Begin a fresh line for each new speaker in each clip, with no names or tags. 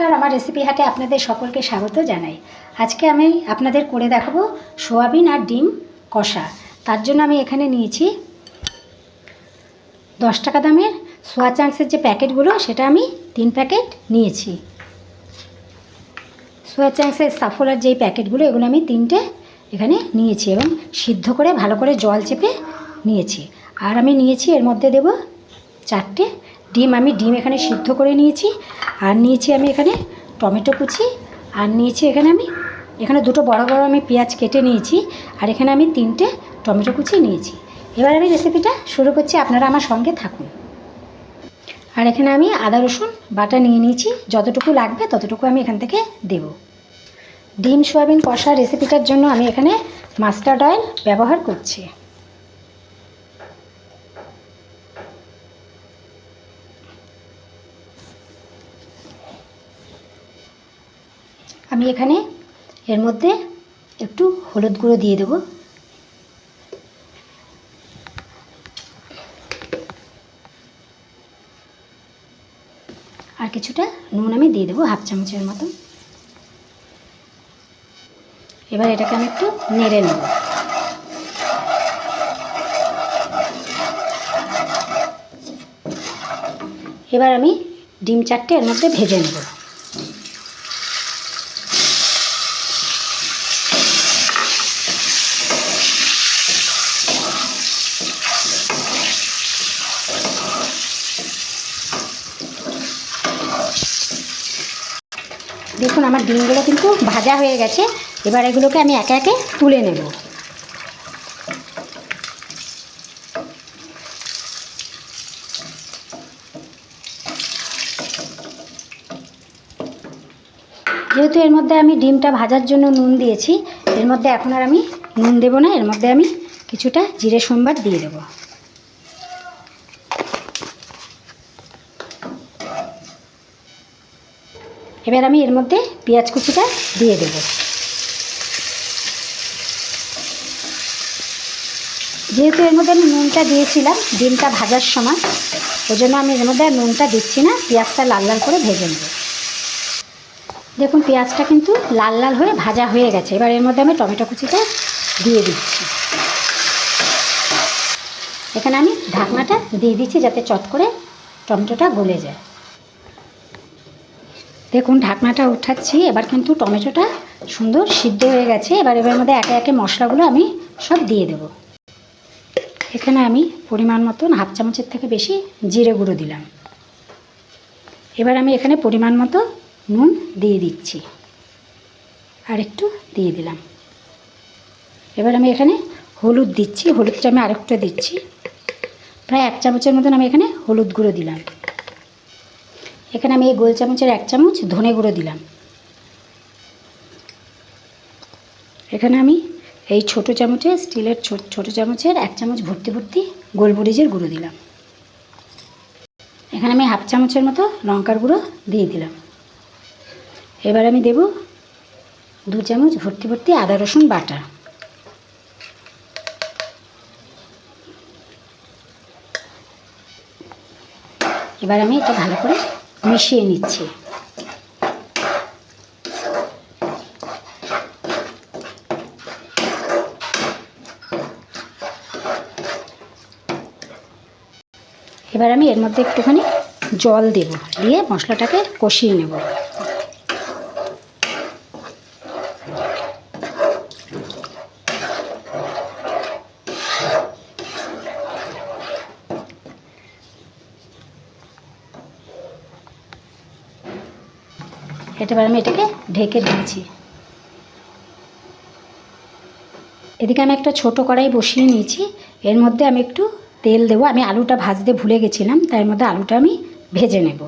নমস্কার, আমার রেসিপি হাটে আপনাদের সকলকে স্বাগত জানাই। আজকে আমি আপনাদের করে দেখাবো সোয়াবিন আর ডিম কষা। তার জন্য আমি এখানে নিয়েছি 10 টাকা দামের সোয়া চাংসের যে প্যাকেটগুলো, সেটা আমি 3 প্যাকেট নিয়েছি। সোয়া চাংসের সাফোলার যেই প্যাকেটগুলো, এগুলো আমি 3টে এখানে নিয়েছি এবং সিদ্ধ করে ভালো করে জল চেপে নিয়েছি। আর আমি নিয়েছি এর মধ্যে দেব 4টে ডিম। আমি ডিম এখানে সিদ্ধ করে নিয়েছি। আর নিয়েছি আমি এখানে টমেটো কুচি। আর নিয়েছি এখানে দুটো বড় বড় আমি পেঁয়াজ কেটে নিয়েছি। আর এখানে আমি 3টে টমেটো কুচি নিয়েছি। এবার আমি রেসিপিটা শুরু করছি, আপনারা আমার সঙ্গে থাকুন। আর এখানে আমি আদা রসুন বাটা নিয়ে নিয়েছি, যতটুকু লাগবে ততটুকু আমি এখান থেকে দেব। ডিম সোয়াবিন কষা রেসিপিটার জন্য আমি এখানে মাস্টার্ড অয়েল ব্যবহার করছি। আমি এখানে এর মধ্যে একটু হলুদ গুঁড়ো দিয়ে দেব। আর কিছুটা নুন আমি দিয়ে দেবো, হাফ চামচের মতো। এবার এটাকে আমি একটু নেড়ে নেব। এবার আমি ডিম 4টে এর মধ্যে ভেজে নেব। দেখুন, আমার ডিমগুলো কিন্তু ভাজা হয়ে গেছে। এবার এগুলোকে আমি একে একে তুলে নেব। যেহেতু এর মধ্যে আমি ডিমটা ভাজার জন্য নুন দিয়েছি, এর মধ্যে এখন আর আমি নুন দেব না। এর মধ্যে আমি কিছুটা জিরে সম্বার দিয়ে দেব। এবার আমি এর মধ্যে পেঁয়াজ কুচিটা দিয়ে দেব। যেহেতু এর মধ্যে আমি নুনটা দিয়েছিলাম ডিমটা ভাজার সময়, ওই জন্য আমি এর মধ্যে আর নুনটা দিচ্ছি না। পেঁয়াজটা লাল লাল করে ভেজে নেব। দেখুন, পেঁয়াজটা কিন্তু লাল লাল হয়ে ভাজা হয়ে গেছে। এবার এর মধ্যে আমি টমেটো কুচিটা দিয়ে দিচ্ছি। এখানে আমি ঢাকনাটা দিয়ে দিচ্ছি যাতে চট করে টমেটোটা গলে যায়। দেখুন, ঢাকনাটা উঠাচ্ছি। এবার কিন্তু টমেটোটা সুন্দর সিদ্ধ হয়ে গেছে। এবার এর মধ্যে একে একে মশলাগুলো আমি সব দিয়ে দেব। এখানে আমি পরিমাণ মতন হাফ চামচের থেকে বেশি জিরে গুঁড়ো দিলাম। এবার আমি এখানে পরিমাণ মতো নুন দিয়ে দিচ্ছি, আর একটু দিয়ে দিলাম। এবার আমি এখানে হলুদ দিচ্ছি। হলুদটা আমি আরেকটু দিচ্ছি, প্রায় 1 চামচের মতন আমি এখানে হলুদ গুঁড়ো দিলাম। এখানে আমি এই গোল চামচের 1 চামচ ধনে গুঁড়ো দিলাম। এখানে আমি এই ছোটো চামচে, স্টিলের ছোটো চামচের 1 চামচ ভর্তি ভর্তি গোলমরিচের গুঁড়ো দিলাম। এখানে আমি হাফ চামচের মতো লঙ্কার গুঁড়ো দিয়ে দিলাম। এবার আমি দেব 2 চামচ ভর্তি ভর্তি আদা রসুন বাটা। এবার আমি এটা ভালো করে মিশিয়ে নিচ্ছি। এবার আমি এর মধ্যে একটুখানি জল দেব, দিয়ে মশলাটাকে কষিয়ে নেব। এবার আমি এটাকে ঢেকে দিচ্ছি। এদিকে আমি একটা ছোট কড়াই বসিয়ে নিয়েছি। এর মধ্যে আমি একটু তেল দেবো। আমি আলুটা ভাজতে ভুলে গেছিলাম, তার মধ্যে আলুটা আমি ভেজে নেব।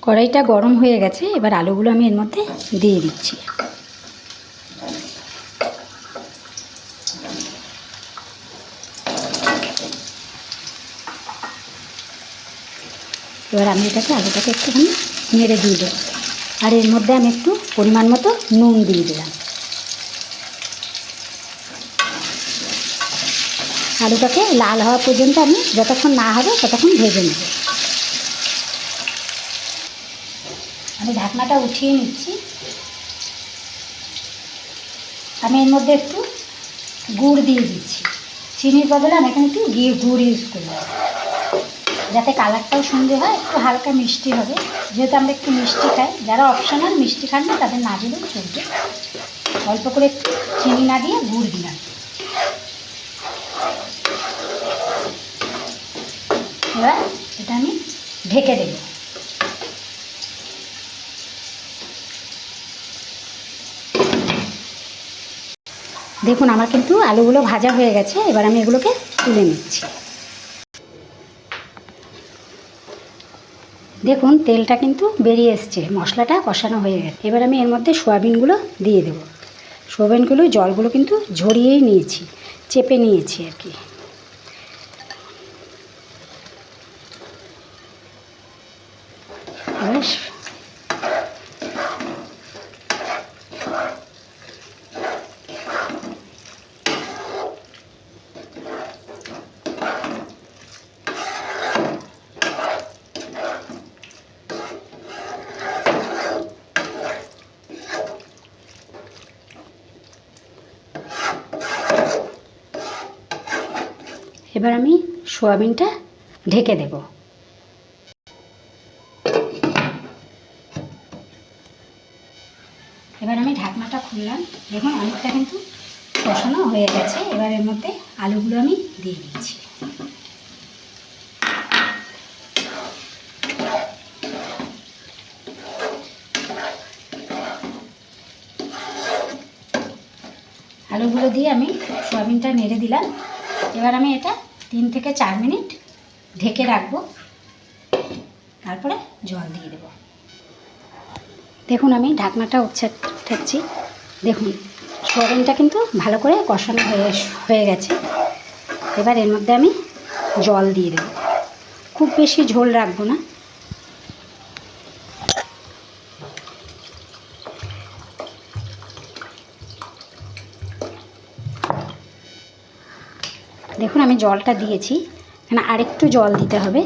কড়াইটা গরম হয়ে গেছে। এবার আলুগুলো আমি এর মধ্যে দিয়ে দিচ্ছি। এবার আমি আলুটাকে একটুখানি নেড়ে দিয়ে দেবো। আর এর মধ্যে আমি একটু পরিমাণ মতো নুন দিয়ে দিলাম। আলুটাকে লাল হওয়া পর্যন্ত আমি যতক্ষণ না হবে ততক্ষণ ভেজে নেব। আমি ঢাকনাটা উঠিয়ে নিচ্ছি। আমি এর মধ্যে একটু গুড় দিয়ে দিচ্ছি। চিনির বদলে আমি এখানে একটু গুড় ইউজ করলাম, যাতে কালারটাও সুন্দর হয়, একটু হালকা মিষ্টি হবে। যেহেতু আমরা একটু মিষ্টি খাই, যারা অপশনাল মিষ্টি খান না তাদের না দিলেও চলবে। অল্প করে একটু চিনি না দিয়ে গুড় দিলাম। এবার এটা আমি ঢেকে দেব। দেখুন আমার কিন্তু আলুগুলো ভাজা হয়ে গেছে। এবার আমি এগুলোকে তুলে নিচ্ছি। দেখুন তেলটা কিন্তু বেরিয়ে এসছে, মশলাটা কষানো হয়ে গেছে। এবার আমি এর মধ্যে সয়াবিনগুলো দিয়ে দেবো। সয়াবিনগুলো জলগুলো কিন্তু ঝরিয়েই নিয়েছি, চেপে নিয়েছি আর কি। এবার আমি সয়াবিনটা ঢেকে দেব। এবার আমি ঢাকনাটা খুললাম। দেখুন অনেকটা কিন্তু কষানো হয়ে গেছে। এবার এর মধ্যে আলুগুলো আমি দিয়ে দিচ্ছি। আলুগুলো দিয়ে আমি সয়াবিনটা নেড়ে দিলাম। এবার আমি এটা 3 থেকে 4 মিনিট ঢেকে রাখবো, তারপরে জল দিয়ে দেব। দেখুন আমি ঢাকনাটা উঠাচ্ছি। দেখুন সয়াবিনটা কিন্তু ভালো করে কষানো হয়ে গেছে। এবার এর মধ্যে আমি জল দিয়ে দেব। খুব বেশি ঝোল রাখবো না। দেখুন আমি জলটা দিয়েছি, মানে আরেকটু জল দিতে হবে।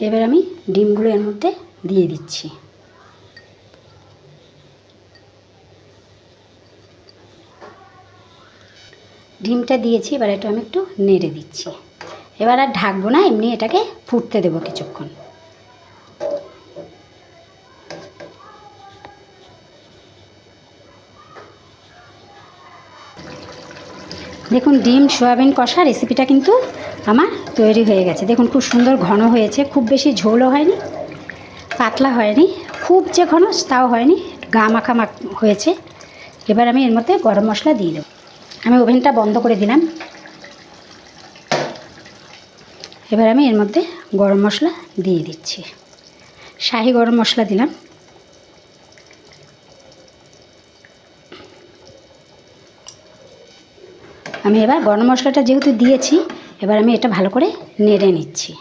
এবার আমি ডিমগুলো এর মধ্যে দিয়ে দিচ্ছি। ডিমটা দিয়েছি, এবার এটা আমি একটু নেড়ে দিচ্ছি। এবার আর ঢাকবো না, এমনি এটাকে ফুটতে দেবো কিছুক্ষণ। দেখুন ডিম সয়াবিন কষা রেসিপিটা কিন্তু আমার তৈরি হয়ে গেছে। দেখুন খুব সুন্দর ঘন হয়েছে, খুব বেশি ঝোলও হয়নি, পাতলা হয়নি, খুব যে ঘন তাও হয়নি, গা মাখা হয়েছে। এবার আমি এর মধ্যে গরম মশলা দিয়ে দেবো। আমি ওভেনটা বন্ধ করে দিলাম। এবার আমি এর মধ্যে গরম মশলা দিয়ে দিচ্ছি। শাহি গরম মশলা দিলাম। আমি এবার গরম মশলাটা যেহেতু দিয়েছি, এবার আমি এটা ভালো করে নেড়ে নিচ্ছি।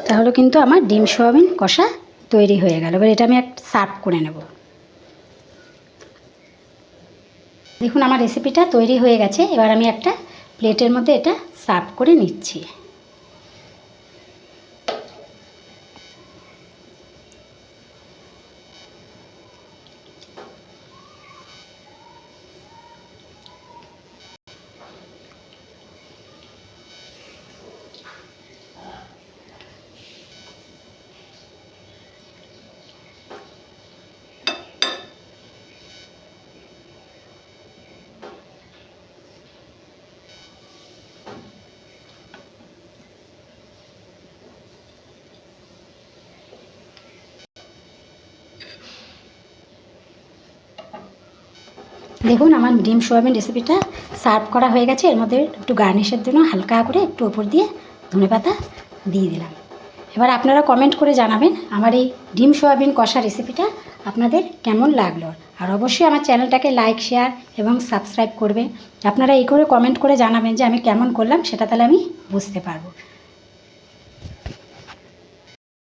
তাহলে কিন্তু আমার ডিম সয়াবিন কষা তৈরি হয়ে গেল। এবার এটা আমি সার্ভ করে নেব। দেখুন আমার রেসিপিটা তৈরি হয়ে গেছে। এবার আমি একটা প্লেটের মধ্যে এটা সার্ভ করে নিচ্ছি। দেখুন আমার ডিম সয়াবিন রেসিপিটা সার্ভ করা হয়ে গেছে। এর মধ্যে একটু গার্নিশের জন্য হালকা করে একটু ওপর দিয়ে ধনেপাতা দিয়ে দিলাম। এবার আপনারা কমেন্ট করে জানাবেন আমার এই ডিম সয়াবিন কষা রেসিপিটা আপনাদের কেমন লাগলো। আর অবশ্যই আমার চ্যানেলটাকে লাইক শেয়ার এবং সাবস্ক্রাইব করবেন। আপনারা এই করে কমেন্ট করে জানাবেন যে আমি কেমন করলাম, সেটা তাহলে আমি বুঝতে পারবো।